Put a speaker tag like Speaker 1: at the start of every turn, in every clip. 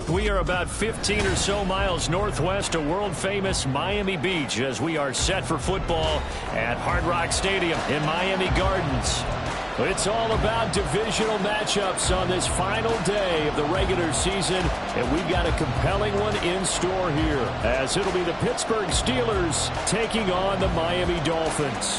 Speaker 1: We are about 15 or so miles northwest of world-famous Miami Beach as we are set for football at Hard Rock Stadium in Miami Gardens. It's all about divisional matchups on this final day of the regular season, and we've got a compelling one in store here, as it'll be the Pittsburgh Steelers taking on the Miami Dolphins.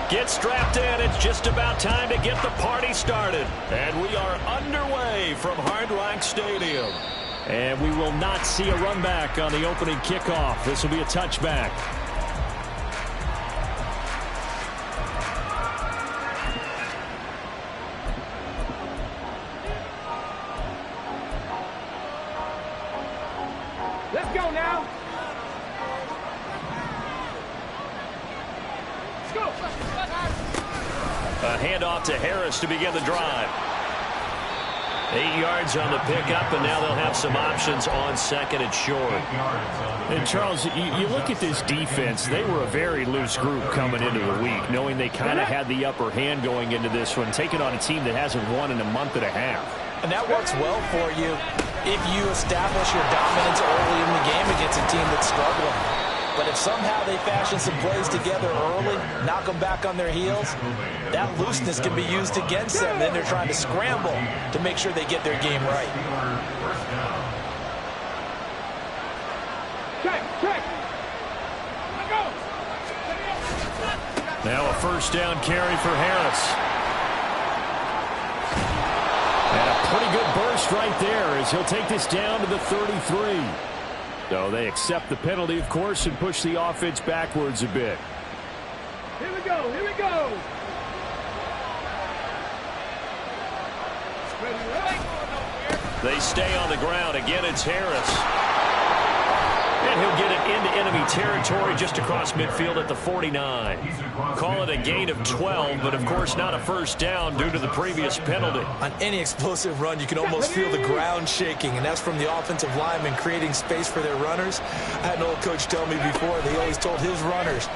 Speaker 1: Get strapped in. It's just about time to get the party started. And we are underway from Hard Rock Stadium. And we will not see a run back on the opening kickoff. This will be a touchback.
Speaker 2: Let's go now. Let's go.
Speaker 1: A handoff to Harris to begin the drive. 8 yards on the pickup, and now they'll have some options on second and short. And Charles, you look at this defense, they were a very loose group coming into the week, knowing they kind of had the upper hand going into this one, taking on a team that hasn't won in a month and a half.
Speaker 3: And that works well for you if you establish your dominance early in the game against a team that's struggling. But if somehow they fashion some plays together early, knock them back on their heels, that looseness can be used against them. Then they're trying to scramble to make sure they get their game right.
Speaker 2: Check. Go.
Speaker 1: Now a first down carry for Harris. And a pretty good burst right there as he'll take this down to the 33. So they accept the penalty, of course, and push the offense backwards a bit.
Speaker 2: Here we go.
Speaker 1: They stay on the ground. Again, it's Harris. And he'll get it into enemy territory just across midfield at the 49. Call it a gain of 12, but of course not a first down due to the previous penalty.
Speaker 3: On any explosive run, you can almost feel the ground shaking, and that's from the offensive linemen creating space for their runners. I had an old coach tell me before, they always told his runners,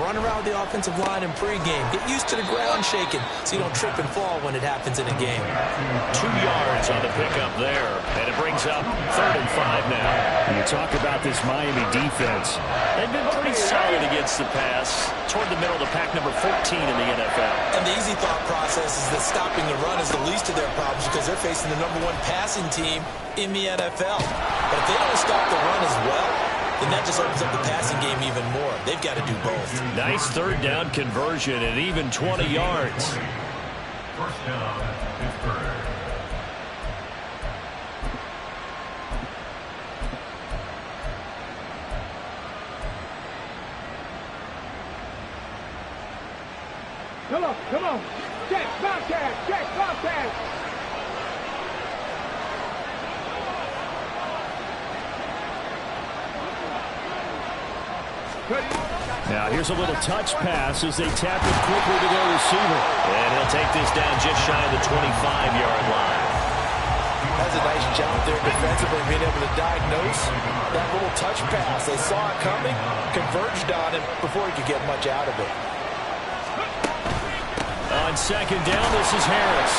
Speaker 3: run around the offensive line in pregame. Get used to the ground shaking so you don't trip and fall when it happens in a game.
Speaker 1: 2 yards on the pickup there, and it brings up 3rd and 5 now. You talk about this Miami defense. They've been pretty solid against the pass, toward the middle of the pack, number 14 in the NFL.
Speaker 3: And the easy thought process is that stopping the run is the least of their problems because they're facing the #1 passing team in the NFL. But if they don't stop the run as well, then that just opens up the passing game even more. They've got to do both.
Speaker 1: Nice 3rd down conversion and even 20 yards.
Speaker 4: First down, Pittsburgh.
Speaker 2: Come on. Check, Bobcat.
Speaker 1: Now here's a little touch pass as they tap it quickly to their receiver. And he'll take this down just shy of the 25-yard line.
Speaker 3: That's a nice job there defensively, being able to diagnose that little touch pass. They saw it coming, converged on it before he could get much out of it.
Speaker 1: On second down, this is Harris.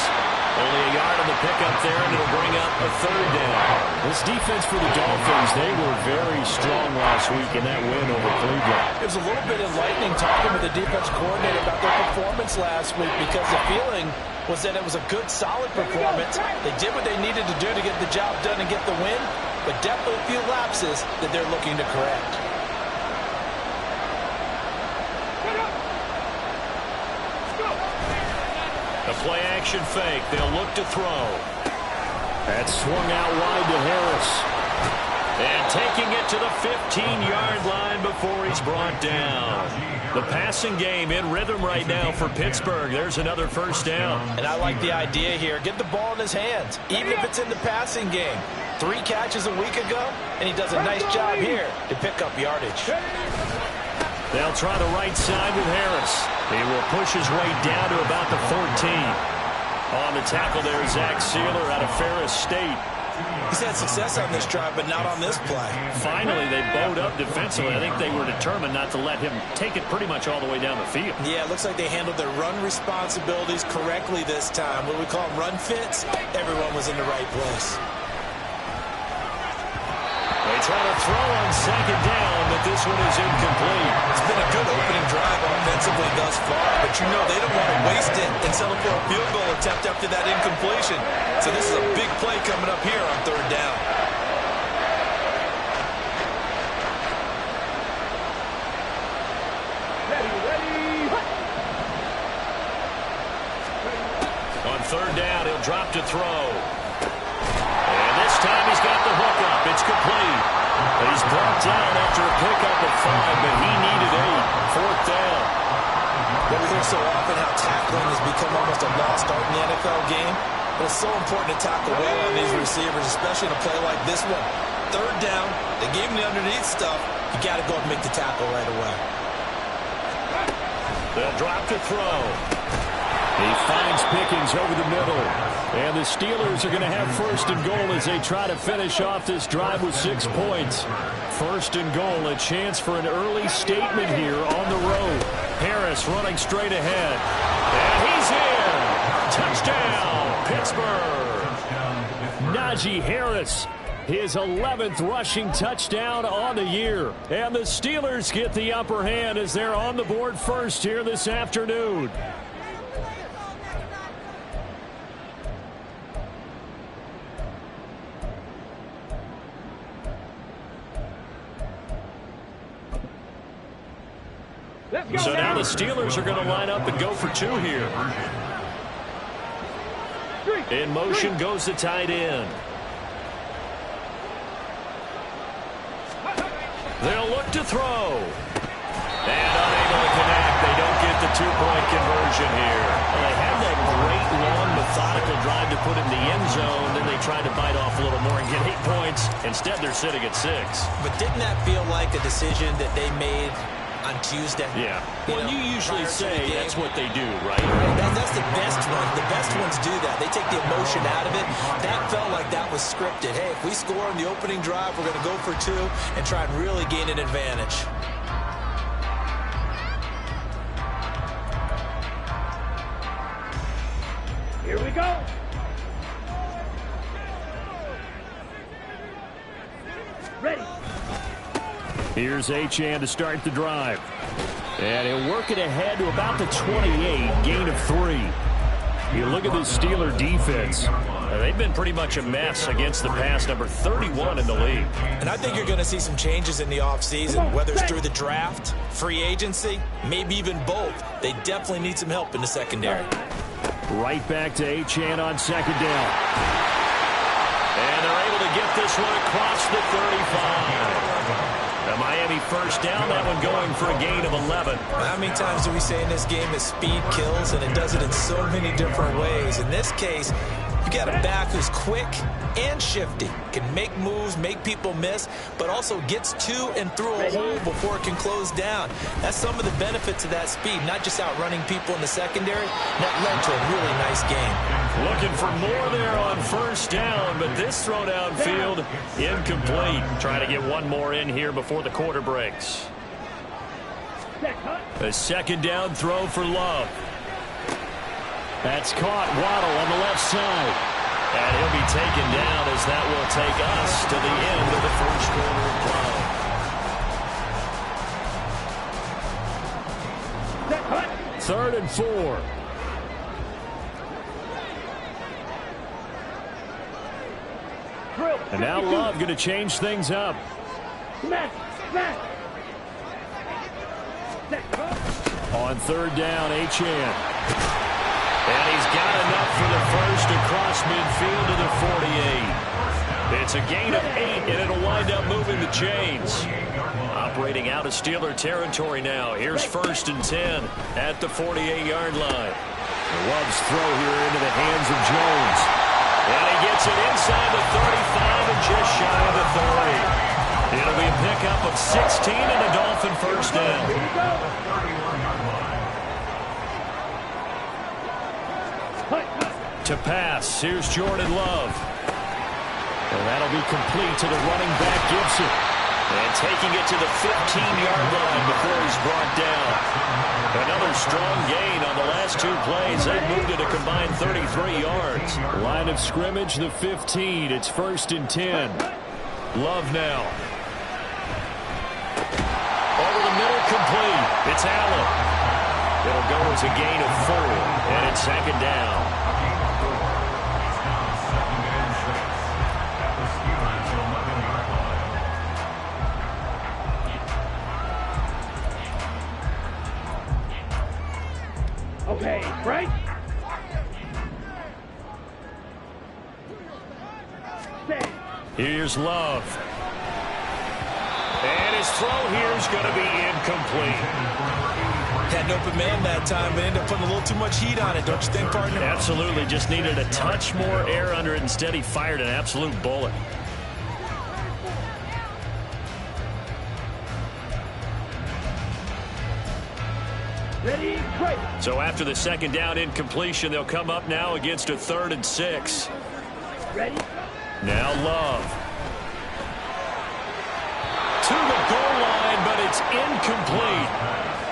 Speaker 1: Only a yard on the pickup there, and it'll bring up a 3rd down. This defense for the Dolphins, they were very strong last week in that win over Cleveland.
Speaker 3: It was a little bit enlightening talking with the defense coordinator about their performance last week because the feeling was that it was a good, solid performance. They did what they needed to do to get the job done and get the win, but definitely a few lapses that they're looking to correct.
Speaker 1: A play-action fake. They'll look to throw. That's swung out wide to Harris. And taking it to the 15-yard line before he's brought down. The passing game in rhythm right now for Pittsburgh. There's another first down.
Speaker 3: And I like the idea here. Get the ball in his hands, even if it's in the passing game. 3 catches a week ago, and he does a nice job here to pick up yardage.
Speaker 1: They'll try the right side with Harris. He will push his way down to about the 14. On the tackle there, Zach Sealer out of Ferris State.
Speaker 3: He's had success on this drive, but not on this play.
Speaker 1: Finally, they bowed up defensively. I think they were determined not to let him take it pretty much all the way down the field.
Speaker 3: Yeah, it looks like they handled their run responsibilities correctly this time. What we call them run fits, everyone was in the right place.
Speaker 1: They try to throw on second down, but this one is incomplete.
Speaker 3: It's been a good opening drive offensively thus far, but you know they don't want to waste it and settle for a field goal attempt after that incompletion. So this is a big play coming up here on third down.
Speaker 1: On third down, he'll drop to throw. And this time he's got the hook up. It's complete. He's brought down after a pickup of 5, but he needed 8. Fourth down.
Speaker 3: We hear so often how tackling has become almost a lost art in the NFL game. But it's so important to tackle well on these receivers, especially in a play like this one. Third down, they gave him the underneath stuff. You got to go and make the tackle right away.
Speaker 1: They'll drop to throw. He finds Pickens over the middle. And the Steelers are going to have first and goal as they try to finish off this drive with 6 points. First and goal, a chance for an early statement here on the road. Harris running straight ahead. And he's in. Touchdown, Pittsburgh. Najee Harris, his 11th rushing touchdown on the year. And the Steelers get the upper hand as they're on the board first here this afternoon. So now the Steelers are going to line up and go for 2 here. In motion goes the tight end. They'll look to throw. And unable to connect. They don't get the 2-point conversion here. Well, they had that great, long, methodical drive to put in the end zone. Then they tried to bite off a little more and get 8 points. Instead, they're sitting at 6.
Speaker 3: But didn't that feel like a decision that they made on Tuesday?
Speaker 1: Yeah. Well, you usually say that's what they do, right?
Speaker 3: That's the best one. The best ones do that. They take the emotion out of it. That felt like that was scripted. Hey, if we score on the opening drive, we're going to go for 2 and try and really gain an advantage.
Speaker 2: Here we go. Ready.
Speaker 1: Here's Achane to start the drive. And he'll work it ahead to about the 28, gain of 3. You look at this Steeler defense. They've been pretty much a mess against the pass, number 31 in the league.
Speaker 3: And I think you're going to see some changes in the offseason, whether it's through the draft, free agency, maybe even both. They definitely need some help in the secondary.
Speaker 1: Right back to Achane on second down. And they're able to get this one across the 35. The Miami first down, that one going for a gain of 11.
Speaker 3: How many times do we say in this game that speed kills, and it does it in so many different ways? In this case, you got a back who's quick and shifty, can make moves, make people miss, but also gets to and through a hole before it can close down. That's some of the benefits of that speed, not just outrunning people in the secondary. That led to a really nice game.
Speaker 1: Looking for more there on first down, but this throw downfield incomplete. Trying to get one more in here before the quarter breaks. A second down throw for Love. That's caught. Waddle on the left side. And he'll be taken down as that will take us to the end of the first quarter of play. 3rd and 4. And now Love going to change things up. On 3rd down, Achane. And he's got enough for the first across midfield to the 48. It's a gain of 8, and it'll wind up moving the chains. Operating out of Steeler territory now. Here's 1st and 10 at the 48-yard line. Love's throw here into the hands of Jones. And he gets it inside the 35 and just shy of the 30. It'll be a pickup of 16 and a Dolphin first down. To pass, here's Jordan Love. And that'll be complete to the running back, Gibson.
Speaker 3: And taking it to the 15-yard line before he's brought down.
Speaker 1: Another strong gain on the last 2 plays. They moved it a combined 33 yards. Line of scrimmage, the 15. It's 1st and 10. Love now. Over the middle, complete. It's Allen. It'll go as a gain of 4, and it's 2nd down.
Speaker 2: Okay, right? Set.
Speaker 1: Here's Love. And his throw here is going to be incomplete.
Speaker 3: Had an open man that time, but ended up putting a little too much heat on it, don't you think, partner?
Speaker 1: Absolutely. Just needed a touch more air under it. Instead, he fired an absolute bullet.
Speaker 2: Ready, right.
Speaker 1: So after the 2nd down incompletion, they'll come up now against a 3rd and 6.
Speaker 2: Ready.
Speaker 1: Now Love. To the goal line, but it's incomplete.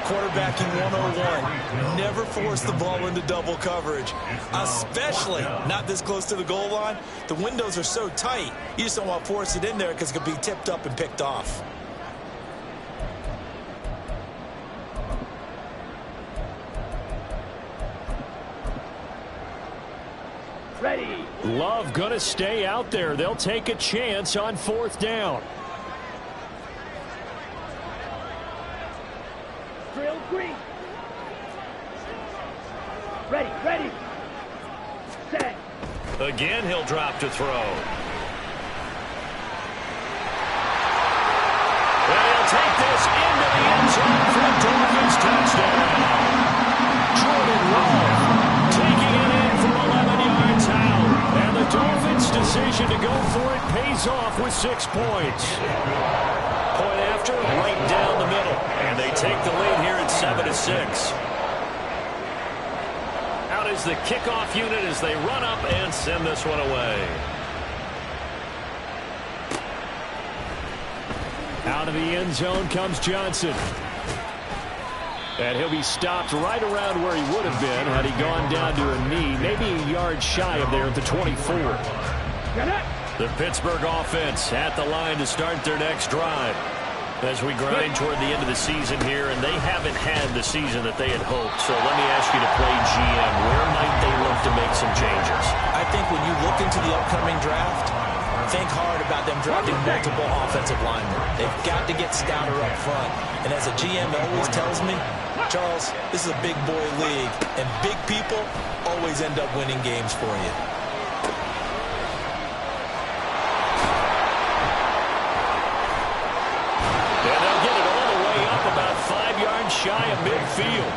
Speaker 3: Quarterbacking 101. Never force the ball into double coverage, especially not this close to the goal line. The windows are so tight, you just don't want to force it in there because it could be tipped up and picked off.
Speaker 2: Ready.
Speaker 1: Love going to stay out there. They'll take a chance on 4th down.
Speaker 2: Drill green. Ready, ready. Set.
Speaker 1: Again, he'll drop to throw. And he'll take this into the end zone for a Dolphins touchdown. Jordan Love taking it in for 11 yards out. And the Dolphins' decision to go for it pays off with 6 points. Point after, right down the middle. And they take the lead here at 7-6. Out is the kickoff unit as they run up and send this one away. Out of the end zone comes Johnson. And he'll be stopped right around where he would have been had he gone down to a knee, maybe a yard shy of there at the 24. The Pittsburgh offense at the line to start their next drive. As we grind toward the end of the season here, and they haven't had the season that they had hoped. So let me ask you to play GM. Where might they look to make some changes?
Speaker 3: I think when you look into the upcoming draft, think hard about them drafting multiple offensive linemen. They've got to get stouter up front. And as a GM always tells me, Charles, this is a big boy league, and big people always end up winning games for you.
Speaker 1: And they'll get it all the way up about 5 yards shy of midfield.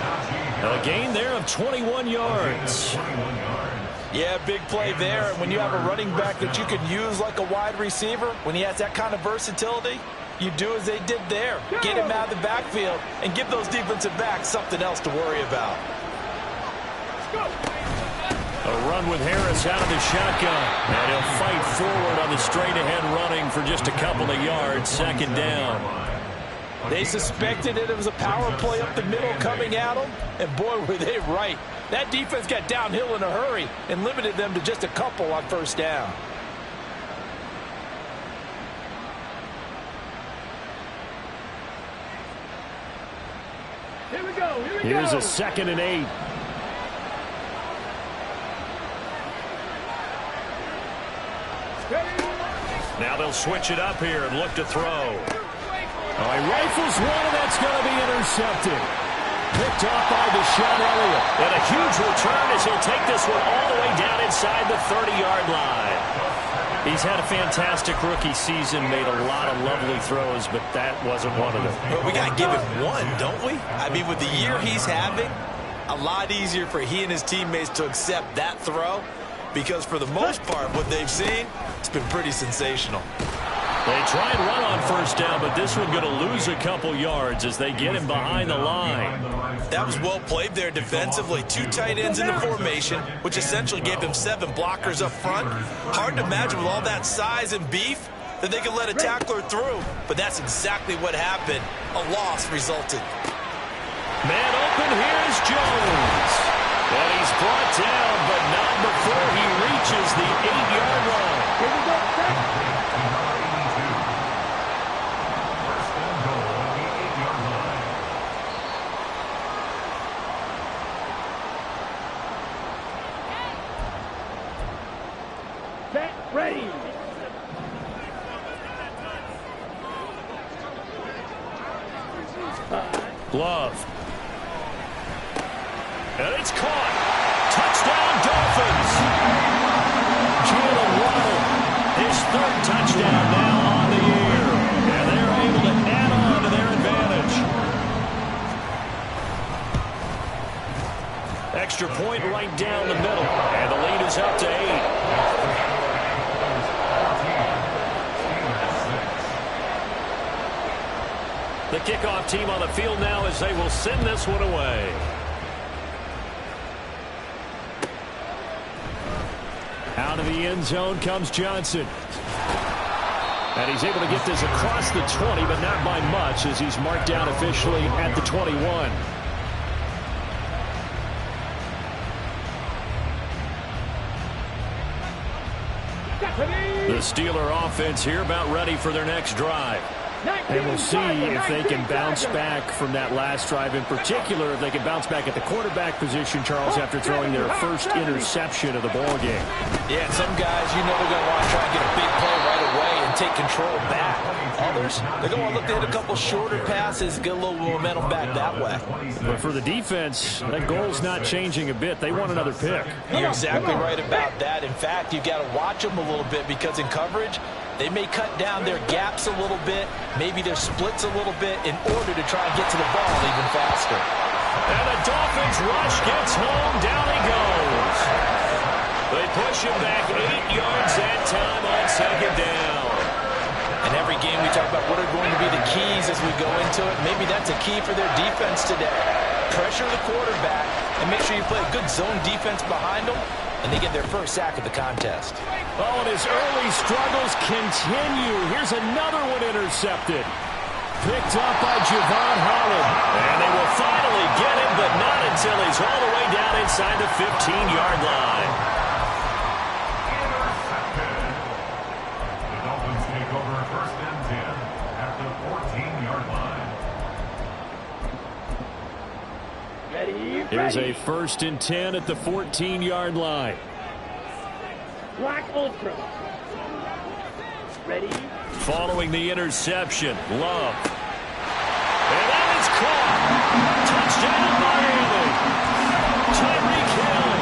Speaker 1: A gain there of 21 yards.
Speaker 3: Yeah, big play there. And when you have a running back that you can use like a wide receiver, when he has that kind of versatility, you do as they did there. Get him out of the backfield and give those defensive backs something else to worry about.
Speaker 1: A run with Harris out of the shotgun. And he'll fight forward on the straight-ahead running for just a couple of yards. 2nd down.
Speaker 3: They suspected it was a power play up the middle coming at them, and boy, were they right. That defense got downhill in a hurry and limited them to just a couple on 1st down.
Speaker 2: Here we go. Here we
Speaker 1: Here's
Speaker 2: go.
Speaker 1: a 2nd and 8. Now they'll switch it up here and look to throw. Oh, he rifles one, and that's going to be intercepted. Picked off by Deshaun Elliott. And a huge return as he'll take this one all the way down inside the 30-yard line. He's had a fantastic rookie season, made a lot of lovely throws, but that wasn't one of them.
Speaker 3: But we got to give him one, don't we? I mean, with the year he's having, a lot easier for he and his teammates to accept that throw, because for the most part, what they've seen, it's been pretty sensational.
Speaker 1: They try and run on first down, but this one going to lose a couple yards as they get him behind the line.
Speaker 3: That was well played there defensively. 2 tight ends in the formation, which essentially gave them 7 blockers up front. Hard to imagine with all that size and beef that they could let a tackler through, but that's exactly what happened. A loss resulted.
Speaker 1: Man open, here's Jones. And he's brought down, but not before he reaches the 8-yard line.
Speaker 2: Here we go, set.
Speaker 4: First and goal at the 8-yard line.
Speaker 2: Set, ready.
Speaker 1: Glove. And it's caught. Touchdown, Dolphins. Jalen Waddle, his 3rd touchdown now on the year. And they're able to add on to their advantage. Extra point right down the middle. And the lead is up to 8. The kickoff team on the field now as they will send this one away. Out of the end zone comes Johnson. And he's able to get this across the 20, but not by much as he's marked down officially at the 21. The Steeler offense here about ready for their next drive. And we'll see if they can bounce back from that last drive. In particular, if they can bounce back at the quarterback position, Charles, after throwing their first interception of the ball game.
Speaker 3: Yeah, and some guys, you know, they're going to want to try and get a big play right away and take control back. Others, they're going to look to hit a couple shorter passes, get a little momentum back that way.
Speaker 1: But for the defense, that goal's not changing a bit. They want another pick.
Speaker 3: You're exactly right about that. In fact, you've got to watch them a little bit because in coverage, they may cut down their gaps a little bit, maybe their splits a little bit in order to try and get to the ball even faster.
Speaker 1: And the Dolphins rush gets home. Down he goes. They push him back 8 yards that time on 2nd down.
Speaker 3: And every game we talk about what are going to be the keys as we go into it. Maybe that's a key for their defense today. Pressure the quarterback and make sure you play a good zone defense behind them, and they get their first sack of the contest.
Speaker 1: Oh, and his early struggles continue. Here's another one intercepted. Picked up by Javon Holland. And they will finally get him, but not until he's all the way down inside the 15-yard line.
Speaker 4: Intercepted. The Dolphins take over first and 10 at the 14-yard line.
Speaker 2: Ready,
Speaker 1: Here's
Speaker 2: ready.
Speaker 1: a 1st and 10 at the 14-yard line.
Speaker 2: Black Ultra. Ready.
Speaker 1: Following the interception, Love. And that is caught. Touchdown, Miami. Tyreek Hill,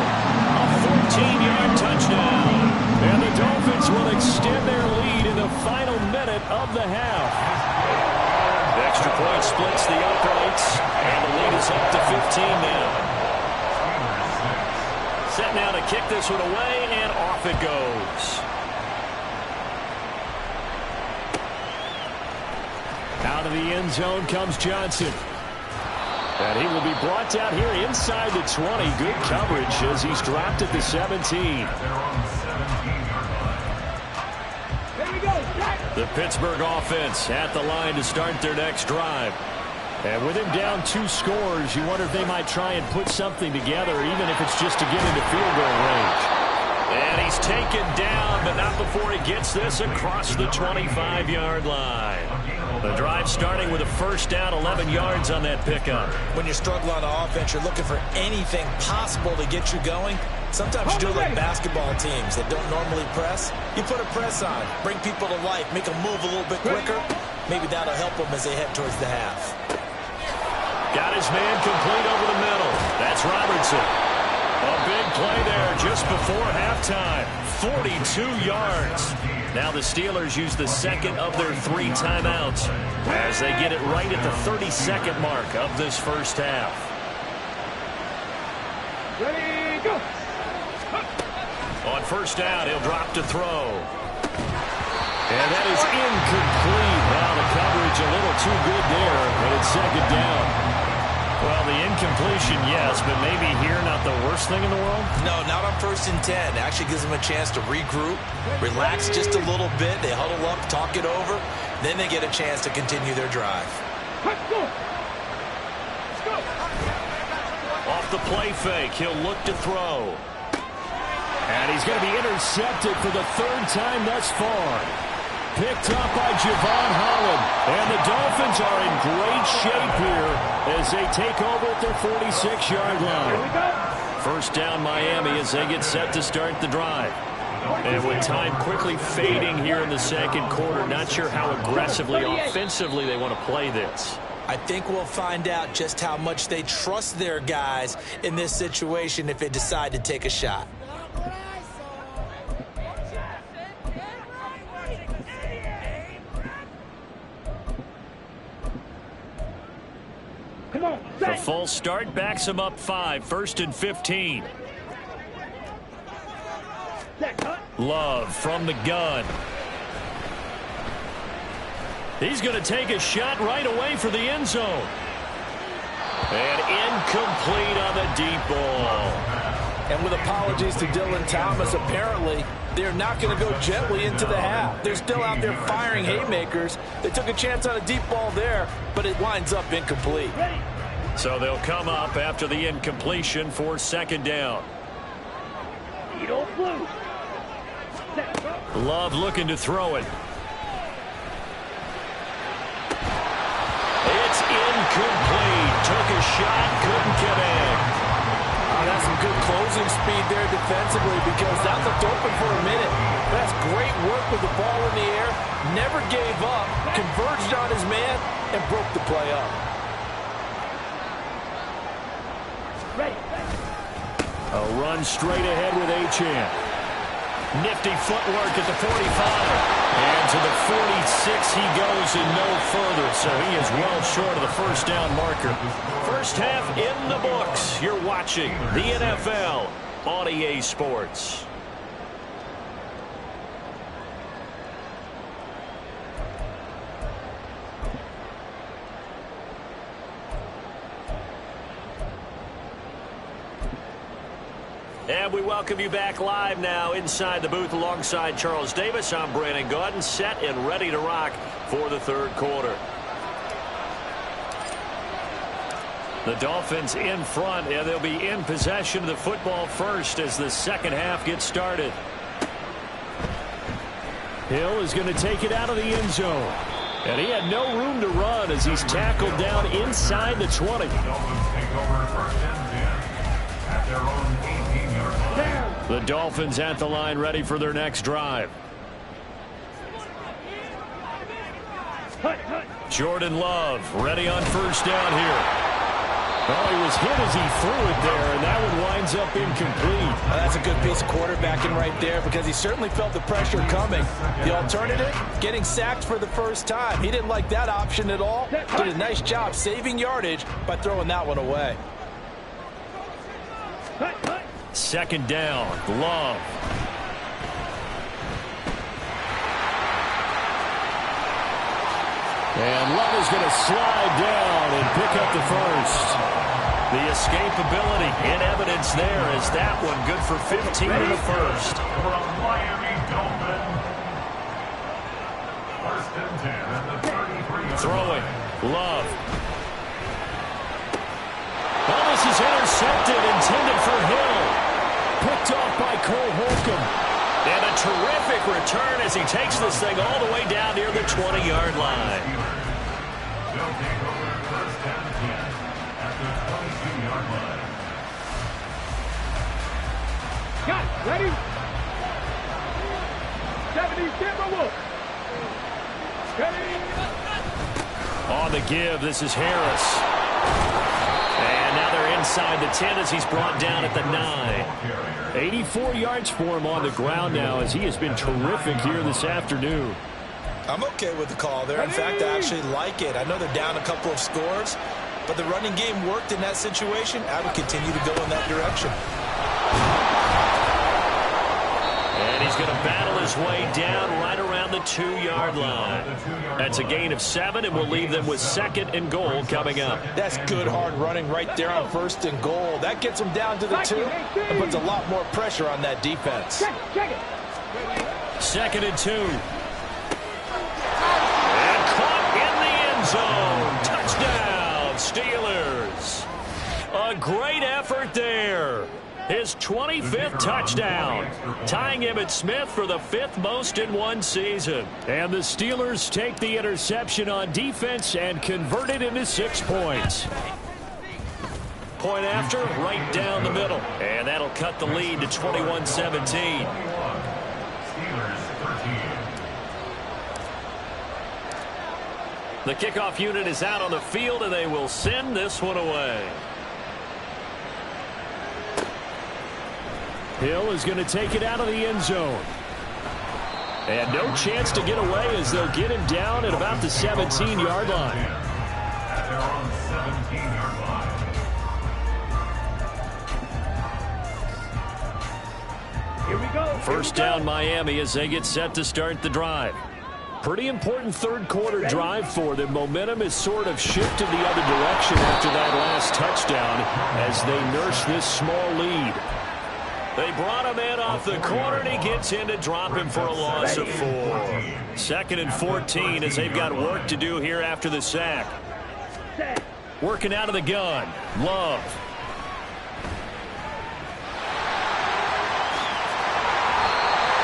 Speaker 1: a 14-yard touchdown. And the Dolphins will extend their lead in the final minute of the half. The extra point splits the uprights, and the lead is up to 15 now. Set now to kick this one away, and off it goes. Out of the end zone comes Johnson. And he will be brought down here inside the 20. Good coverage as he's dropped at the 17.
Speaker 4: They're on the 17-yard line.
Speaker 2: Here we go, set.
Speaker 1: The Pittsburgh offense at the line to start their next drive. And with him down 2 scores, you wonder if they might try and put something together, even if it's just to get into field goal range. And he's taken down, but not before he gets this across the 25-yard line. The drive starting with a first down, 11 yards on that pickup.
Speaker 3: When you struggle on offense, you're looking for anything possible to get you going. Sometimes you do it like basketball teams that don't normally press. You put a press on, bring people to life, make them move a little bit quicker. Maybe that'll help them as they head towards the half.
Speaker 1: Got his man complete over the middle. That's Robertson. A big play there just before halftime. 42 yards. Now the Steelers use the second of their 3 timeouts as they get it right at the 32nd mark of this first half.
Speaker 2: Ready, go.
Speaker 1: On first down, he'll drop to throw. And that is incomplete. Now the coverage a little too good there, and it's second down. Well, the incompletion, yes, but maybe here not the worst thing in the world?
Speaker 3: No, not on 1st and 10. Actually gives them a chance to regroup, relax just a little bit. They huddle up, talk it over. Then they get a chance to continue their drive.
Speaker 2: Let's go.
Speaker 1: Off the play fake, he'll look to throw. And he's going to be intercepted for the 3rd time thus far. Picked up by Javon Holland. And the Dolphins are in great shape here as they take over at their 46-yard line. First down Miami as they get set to start the drive. And with time quickly fading here in the second quarter, not sure how aggressively, offensively they want to play this.
Speaker 3: I think we'll find out just how much they trust their guys in this situation if they decide to take a shot.
Speaker 2: Come on.
Speaker 1: The full start backs him up 5, 1st and 15. Love from the gun. He's going to take a shot right away for the end zone. And incomplete on the deep ball.
Speaker 3: And with apologies to Dylan Thomas, apparently they're not going to go gently into the half. They're still out there firing haymakers. They took a chance on a deep ball there, but it winds up incomplete.
Speaker 1: So they'll come up after the incompletion for 2nd down. Love looking to throw it. It's incomplete. Took a shot, couldn't connect.
Speaker 3: That's some good closing speed there defensively because that looked open for a minute. That's great work with the ball in the air. Never gave up, converged on his man, and broke the play up.
Speaker 1: A run straight ahead with Achane. Nifty footwork at the 45. And to the 46 he goes and no further. So he is well short of the first down marker. First half in the books. You're watching the NFL on EA Sports. And we welcome you back live now inside the booth alongside Charles Davis. I'm Brandon Gaudin, set and ready to rock for the 3rd quarter. The Dolphins in front, and they'll be in possession of the football first as the second half gets started. Hill is going to take it out of the end zone. And he had no room to run as he's tackled down inside the 20.
Speaker 4: The Dolphins take over 1st and 10 at their own 18-yard line.
Speaker 1: The Dolphins at the line ready for their next drive. Jordan Love ready on first down here. Well, he was hit as he threw it there, and that one winds up incomplete.
Speaker 3: That's a good piece of quarterbacking right there because he certainly felt the pressure coming. The alternative, getting sacked for the first time. He didn't like that option at all. Did a nice job saving yardage by throwing that one away.
Speaker 1: Second down, Love. And Love is going to slide down and pick up the first. The escapability in evidence there as that one good for 15 in the first.
Speaker 4: From Miami Dolphins. 1st and 10 at the 33.
Speaker 1: Throwing, Love. Well, this is intercepted, intended for Hill. Picked off by Cole Holcomb. And a terrific return as he takes this thing all the way down near the 20-yard line.
Speaker 4: They'll take over 1st and 10 at the 22-yard line.
Speaker 2: Got it. Ready? 70 Timberwolves. Ready?
Speaker 1: On the give, this is Harris. And now they're inside the 10 as he's brought down at the 9. 84 yards for him on the ground now as he has been terrific here this afternoon.
Speaker 3: I'm okay with the call there. In fact, I actually like it. I know they're down a couple of scores, but the running game worked in that situation. I would continue to go in that direction.
Speaker 1: And he's going to battle his way down right around the 2-yard line. That's a gain of 7, and will leave them with 2nd and goal coming up.
Speaker 3: That's good hard running right there on 1st and goal. That gets them down to the 2 and puts a lot more pressure on that defense.
Speaker 2: Check it.
Speaker 1: 2nd and 2. And caught in the end zone. Touchdown, Steelers. A great effort there. His 25th touchdown, tying Emmitt Smith for the 5th most in one season. And the Steelers take the interception on defense and convert it into 6 points. Point after, right down the middle. And that'll cut the lead to 21-17.
Speaker 4: Steelers 13.
Speaker 1: The kickoff unit is out on the field, and they will send this one away. Hill is going to take it out of the end zone. And no chance to get away as they'll get him down at about the 17-yard line.
Speaker 4: At their own 17-yard line.
Speaker 2: Here we go.
Speaker 1: First down Miami as they get set to start the drive. Pretty important third-quarter drive for them. Momentum has sort of shifted the other direction after that last touchdown as they nurse this small lead. They brought him in off the corner, and he gets in to drop him for a loss of 4. 2nd and 14 as they've got work to do here after the sack. Working out of the gun. Love.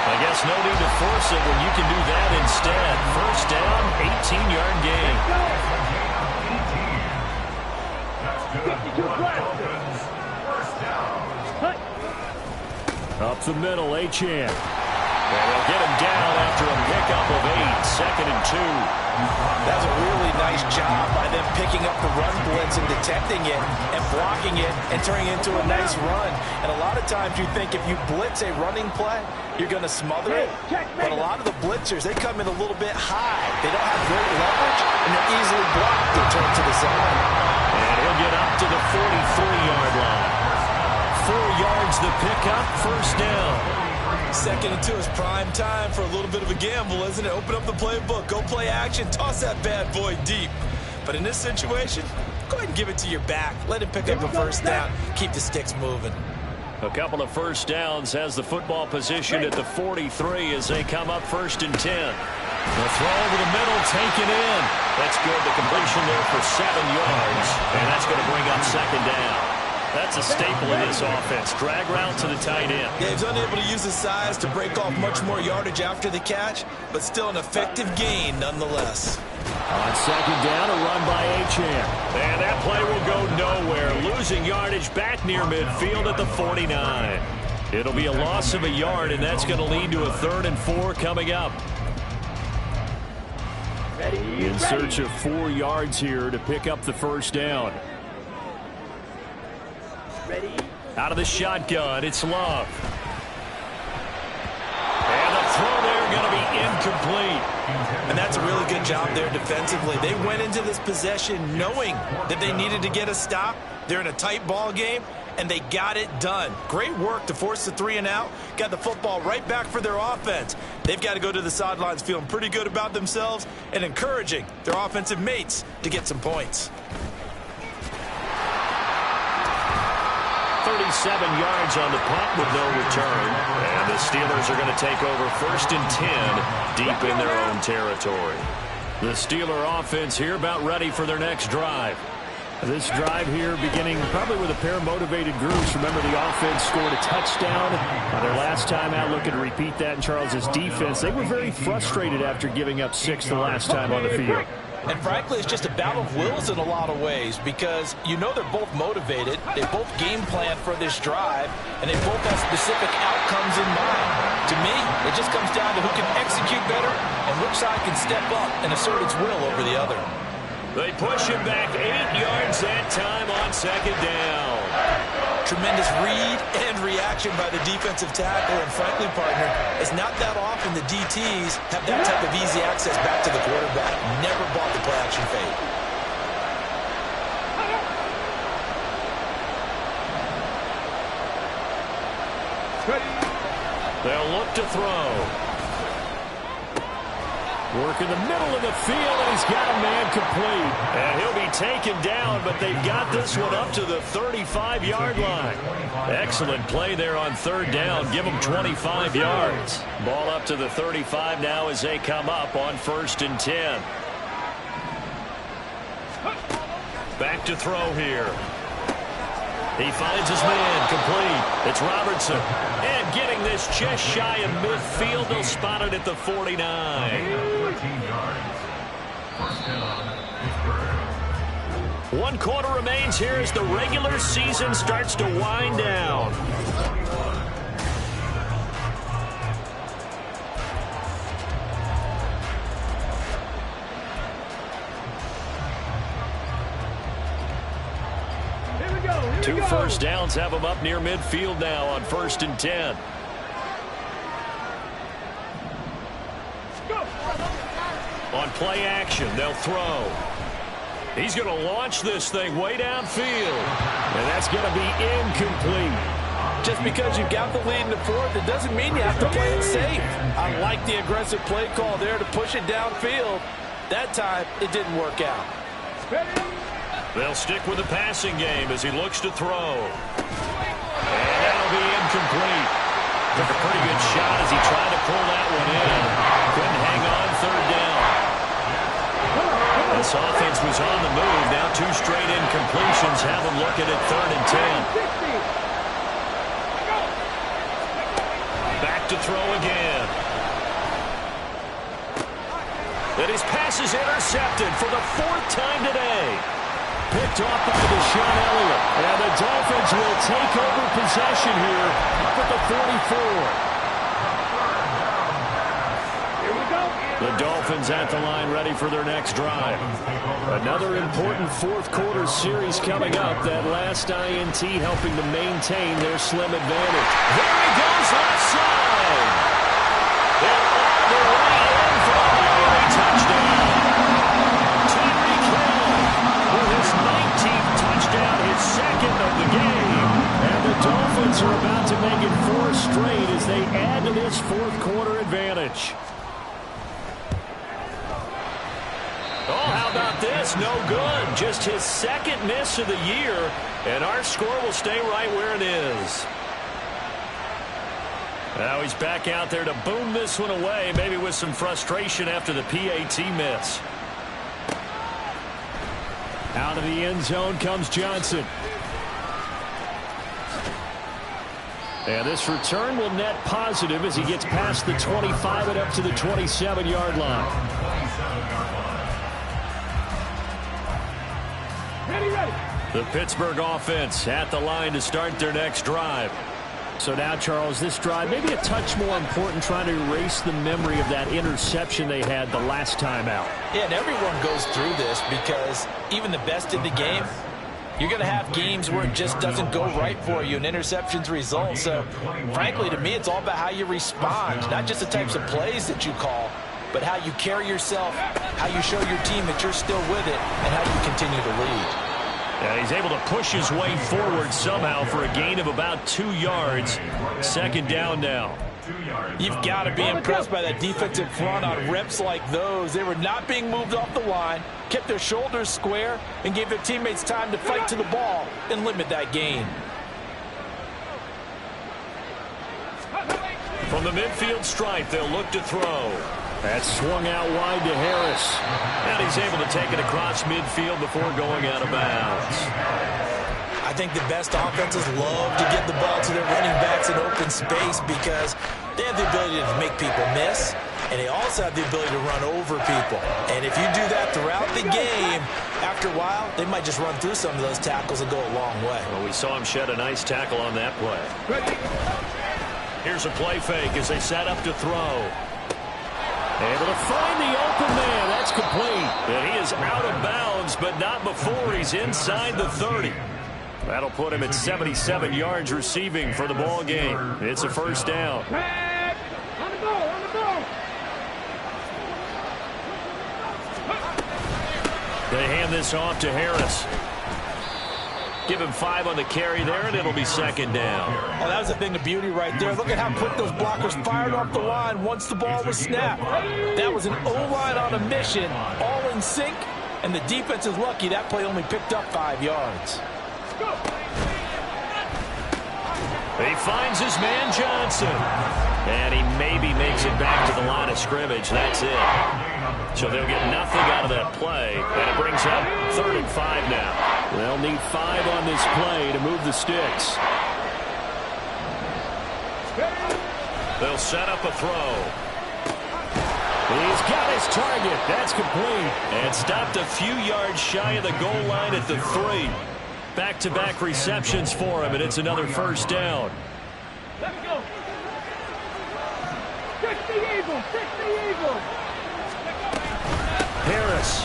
Speaker 1: I guess no need to force it when you can do that instead. First down, 18-yard gain.
Speaker 4: That's good. Dolphins. First down.
Speaker 1: Up the middle, Achane. And they'll get him down after a pickup of 8. 2nd and 2.
Speaker 3: That's a really nice job by them picking up the run blitz and detecting it and blocking it and turning it into a nice run. And a lot of times you think if you blitz a running play, you're going to smother it. But a lot of the blitzers, they come in a little bit high. They don't have great leverage, and they're easily blocked and turned to the side.
Speaker 1: And he'll get up to the 43-yard line. 4 yards the pickup, first down.
Speaker 3: 2nd and 2 is prime time for a little bit of a gamble, isn't it? Open up the playbook, go play action, toss that bad boy deep. But in this situation, go ahead and give it to your back. Let him pick up a first down. Keep the sticks moving.
Speaker 1: A couple of first downs has the football position at the 43 as they come up 1st and 10. The throw over the middle, taken in. That's good. The completion there for 7 yards. And that's going to bring up 2nd down. That's a staple of this offense. Drag route to the tight end.
Speaker 3: Yeah, he's unable to use his size to break off much more yardage after the catch, but still an effective gain nonetheless.
Speaker 1: On 2nd down, a run by Achane. And that play will go nowhere. Losing yardage back near midfield at the 49. It'll be a loss of a yard, and that's going to lead to a 3rd and 4 coming up. In search of 4 yards here to pick up the first down. Out of the shotgun, it's Love. And the throw there going to be incomplete.
Speaker 3: And that's a really good job there defensively. They went into this possession knowing that they needed to get a stop. They're in a tight ball game, and they got it done. Great work to force the 3 and out. Got the football right back for their offense. They've got to go to the sidelines feeling pretty good about themselves and encouraging their offensive mates to get some points.
Speaker 1: 37 yards on the punt with no return. And the Steelers are going to take over 1st and 10 deep in their own territory. The Steeler offense here about ready for their next drive. This drive here beginning probably with a pair of motivated groups. Remember, the offense scored a touchdown their last time out. Looking to repeat that in Charles's defense. They were very frustrated after giving up 6 the last time on the field.
Speaker 3: And frankly, it's just a battle of wills in a lot of ways because you know they're both motivated. They both game plan for this drive, and they both have specific outcomes in mind. To me, it just comes down to who can execute better and which side can step up and assert its will over the other.
Speaker 1: They push him back 8 yards that time on 2nd down.
Speaker 3: Tremendous read and reaction by the defensive tackle, and frankly, partner, it's not that often the DTs have that type of easy access back to the quarterback. Never bought the play action fade.
Speaker 1: They'll look to throw. Work in the middle of the field, and he's got a man complete. And he'll be taken down, but they've got this one up to the 35-yard line. Excellent play there on third down. Give them 25 yards. Ball up to the 35 now as they come up on 1st and 10. Back to throw here. He finds his man complete. It's Robertson. And getting this just shy of midfield. They'll spot it at the 49.
Speaker 4: 13 yards. First down, Pittsburgh.
Speaker 1: 1 quarter remains here as the regular season starts to wind down. Two first downs have them up near midfield now on 1st and 10. On play action, they'll throw. He's going to launch this thing way downfield. And that's going to be incomplete.
Speaker 3: Just because you've got the lead in the fourth, it doesn't mean you have to play it safe. I like the aggressive play call there to push it downfield. That time, it didn't work out.
Speaker 1: They'll stick with the passing game as he looks to throw. And that'll be incomplete. Took a pretty good shot as he tried to pull that one in. Couldn't hang on third down. This offense was on the move. Now 2 straight incompletions have them looking at 3rd and 10. Back to throw again. And his pass is intercepted for the 4th time today. Picked off by Deshaun Elliott. And the Dolphins will take over possession here up at the 44. The Dolphins at the line ready for their next drive. Another important 4th quarter series coming up. That last INT helping to maintain their slim advantage. There he goes left side. And all the way in for a Miami touchdown. Tyreek Hill with his 19th touchdown, his 2nd of the game. And the Dolphins are about to make it 4 straight as they add to this 4th quarter advantage. Oh, how about this? No good. Just his 2nd miss of the year, and our score will stay right where it is. Now he's back out there to boom this one away, maybe with some frustration after the PAT miss. Out of the end zone comes Johnson. And this return will net positive as he gets past the 25 and up to the 27-yard line. The Pittsburgh offense at the line to start their next drive. So now, Charles, this drive maybe a touch more important, trying to erase the memory of that interception they had the last time out.
Speaker 3: Yeah, and everyone goes through this because even the best in the game, you're going to have games where it just doesn't go right for you and interceptions result. So, frankly, to me, it's all about how you respond, not just the types of plays that you call, but how you carry yourself, how you show your team that you're still with it, and how you continue to lead.
Speaker 1: And he's able to push his way forward somehow for a gain of about 2 yards. 2nd down now.
Speaker 3: You've got to be impressed by that defensive front on reps like those. They were not being moved off the line, kept their shoulders square, and gave their teammates time to fight to the ball and limit that gain.
Speaker 1: From the midfield stripe, they'll look to throw. That's swung out wide to Harris. And he's able to take it across midfield before going out of bounds.
Speaker 3: I think the best offenses love to get the ball to their running backs in open space because they have the ability to make people miss, and they also have the ability to run over people. And if you do that throughout the game, after a while, they might just run through some of those tackles and go a long way.
Speaker 1: Well, we saw him shed a nice tackle on that play. Here's a play fake as they set up to throw. Able to find the open man. That's complete. And he is out of bounds, but not before he's inside the 30. That'll put him at 77 yards receiving for the ball game. It's a 1st down.
Speaker 2: On the ball, on the ball.
Speaker 1: They hand this off to Harris. Give him 5 on the carry there, and it'll be second down.
Speaker 3: Oh, that was a thing of beauty right there. Look at how quick those blockers fired off the line once the ball was snapped. That was an O-line on a mission, all in sync, and the defense is lucky that play only picked up 5 yards.
Speaker 1: He finds his man Johnson. And he maybe makes it back to the line of scrimmage. That's it. So they'll get nothing out of that play. And it brings up 3rd and 5 now. They'll need 5 on this play to move the sticks. They'll set up a throw. He's got his target. That's complete. And stopped a few yards shy of the goal line at the 3. Back-to-back receptions for him, and it's another first down.
Speaker 2: Let's go. Fix the Eagles. Fix the Eagles.
Speaker 1: Harris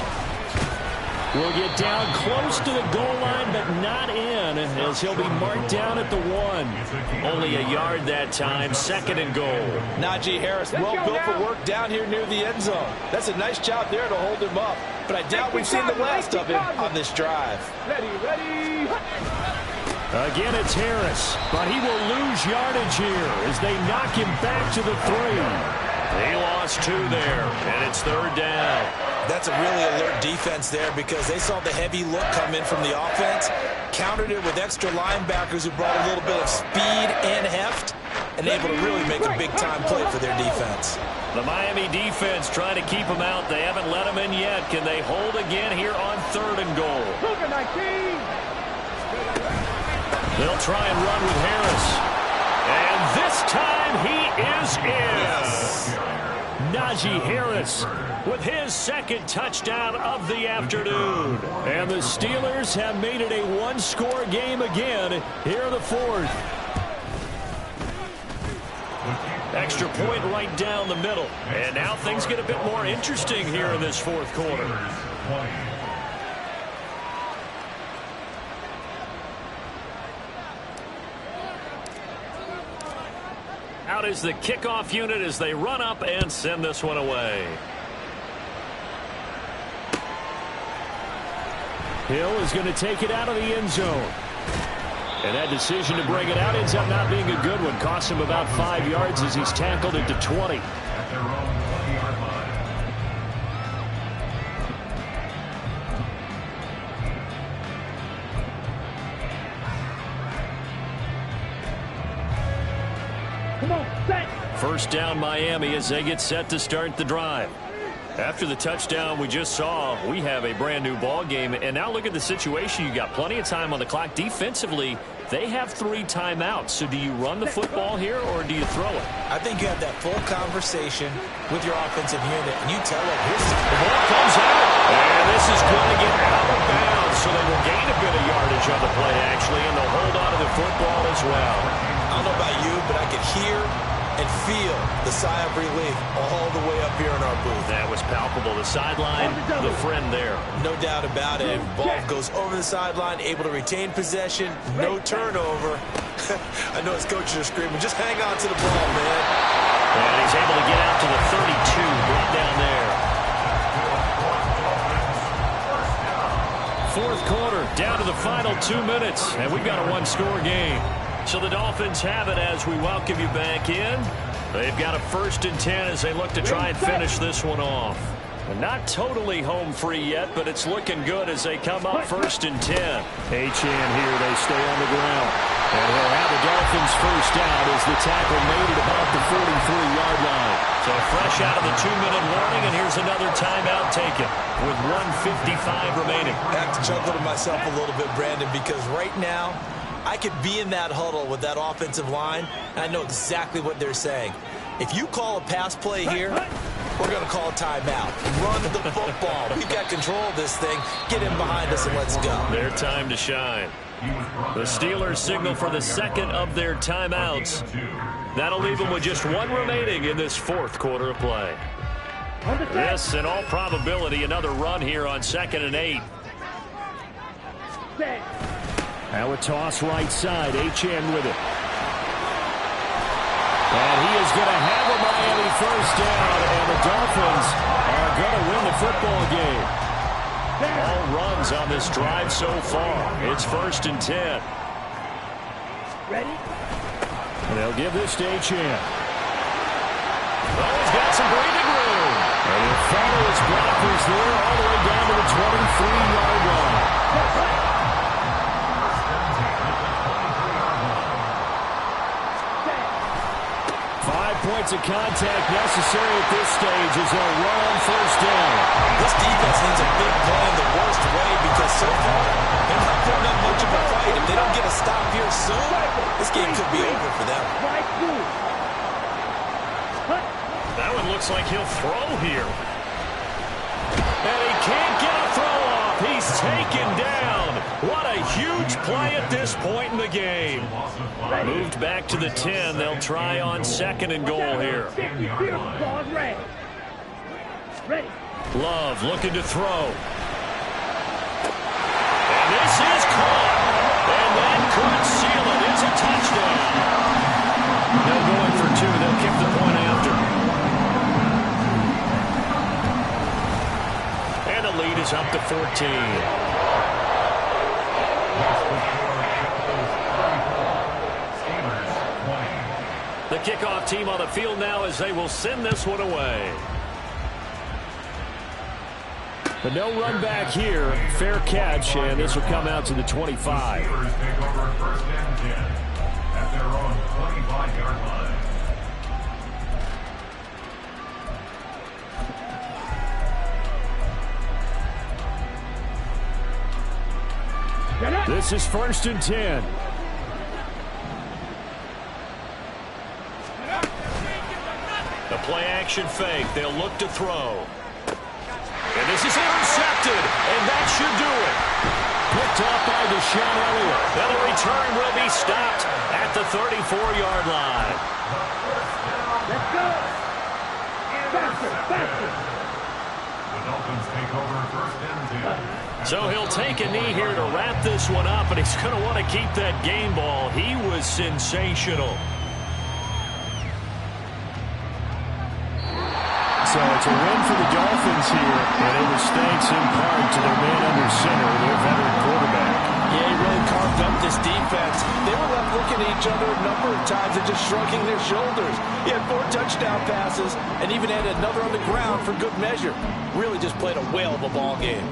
Speaker 1: will get down close to the goal line, but not in, as he'll be marked down at the 1. Only a yard that time, 2nd and goal.
Speaker 3: Najee Harris, well built for work down here near the end zone. That's a nice job there to hold him up, but I doubt we've seen the last of him on this drive.
Speaker 2: Ready.
Speaker 1: Again, it's Harris, but he will lose yardage here as they knock him back to the 3. He lost 2 there, and it's 3rd down.
Speaker 3: That's a really alert defense there because they saw the heavy look come in from the offense, countered it with extra linebackers who brought a little bit of speed and heft, and able to really make a big-time play for their defense.
Speaker 1: The Miami defense trying to keep him out. They haven't let him in yet. Can they hold again here on 3rd and goal? They'll try and run with Harris. And this time he is in.
Speaker 3: Yes.
Speaker 1: Najee Harris with his 2nd touchdown of the afternoon. And the Steelers have made it a 1-score game again here in the 4th. Extra point right down the middle. And now things get a bit more interesting here in this 4th quarter. Out is the kickoff unit as they run up and send this one away. Hill is going to take it out of the end zone. And that decision to bring it out ends up not being a good one. Costs him about 5 yards as he's tackled it to 20.
Speaker 4: At their own 20-yard line.
Speaker 2: Come on, set.
Speaker 1: First down Miami as they get set to start the drive. After the touchdown we just saw, we have a brand new ball game. And now look at the situation. You got plenty of time on the clock. Defensively, they have 3 timeouts. So do you run the football here or do you throw it?
Speaker 3: I think you have that full conversation with your offensive unit, and you tell them, here's
Speaker 1: The ball comes out. And this is going to get out of bounds. So they will gain a bit of yardage on the play, actually, and they'll hold on to the football as well.
Speaker 3: I don't know about you, but I could hear and feel the sigh of relief all the way up here in our booth.
Speaker 1: That was palpable. The sideline, the friend there.
Speaker 3: No doubt about it. Ball goes over the sideline, able to retain possession, no turnover. I know his coaches are screaming, just hang on to the ball, man.
Speaker 1: And he's able to get out to the 32, brought down there. 4th quarter, down to the final 2 minutes, and we've got a 1-score game. So the Dolphins have it as we welcome you back in. They've got a 1st and 10 as they look to try and finish this one off. Not totally home free yet, but it's looking good as they come up 1st and 10. Achane here, they stay on the ground. And he'll have the Dolphins first down as the tackle made at about the 43-yard line. So fresh out of the 2-minute warning, and here's another timeout taken with 1:55 remaining.
Speaker 3: I have to chuckle to myself a little bit, Brandon, because right now, I could be in that huddle with that offensive line, and I know exactly what they're saying. If you call a pass play here, we're going to call a timeout. Run the football. We've got control of this thing. Get in behind us and let's go.
Speaker 1: Their time to shine. The Steelers signal for the 2nd of their timeouts. That'll leave them with just 1 remaining in this 4th quarter of play. This, in all probability, another run here on 2nd and 8. Now a toss right side. Achane with it. And he is going to have a Miami first down, and the Dolphins are going to win the football game. All runs on this drive so far. It's 1st and 10.
Speaker 2: Ready?
Speaker 1: And they'll give this to Achane. Oh, he's got some breathing room. And he'll follow his blockers there all the way down to the 23-yard line. 5 points of contact necessary at this stage as they'll run on 1st down.
Speaker 3: This defense needs a big play in the worst way because so far they're not putting up much of a fight. If they don't get a stop here soon, this game could be over for them.
Speaker 1: That one looks like he'll throw here. And he can't get a throw off. He's taken down. What a huge play at this point in the game. Moved back to the 10. They'll try on 2nd and goal here. Love looking to throw. And this is caught. And that could seal it. It's a touchdown. They'll go in for 2. They'll kick the point after. And the lead is up to 14. The kickoff team on the field now as they will send this one away. But no run back here. Fair catch, and this will come out to the 25.
Speaker 4: Take over 1st and 10 at their own 25-yard line.
Speaker 1: This is 1st and 10. The play action fake. They'll look to throw. And this is intercepted. And that should do it. Picked off by Deshaun Elliott. And the return will be stopped at the 34-yard line.
Speaker 2: Let's go. Faster.
Speaker 4: The Dolphins take over 1st and 10.
Speaker 1: So he'll take a knee here to wrap this one up, and he's going to want to keep that game ball. He was sensational. So it's a win for the Dolphins here, and it was thanks in part to their man under center, their veteran quarterback.
Speaker 3: Yeah, he really carved up this defense. They were left looking at each other a number of times and just shrugging their shoulders. He had 4 touchdown passes and even had another on the ground for good measure. Really just played a whale of a ball game.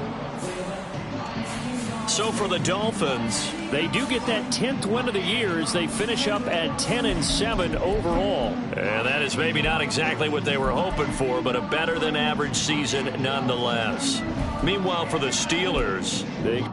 Speaker 1: So for the Dolphins, they do get that 10th win of the year as they finish up at 10-7 overall. And that is maybe not exactly what they were hoping for, but a better than average season nonetheless. Meanwhile, for the Steelers, they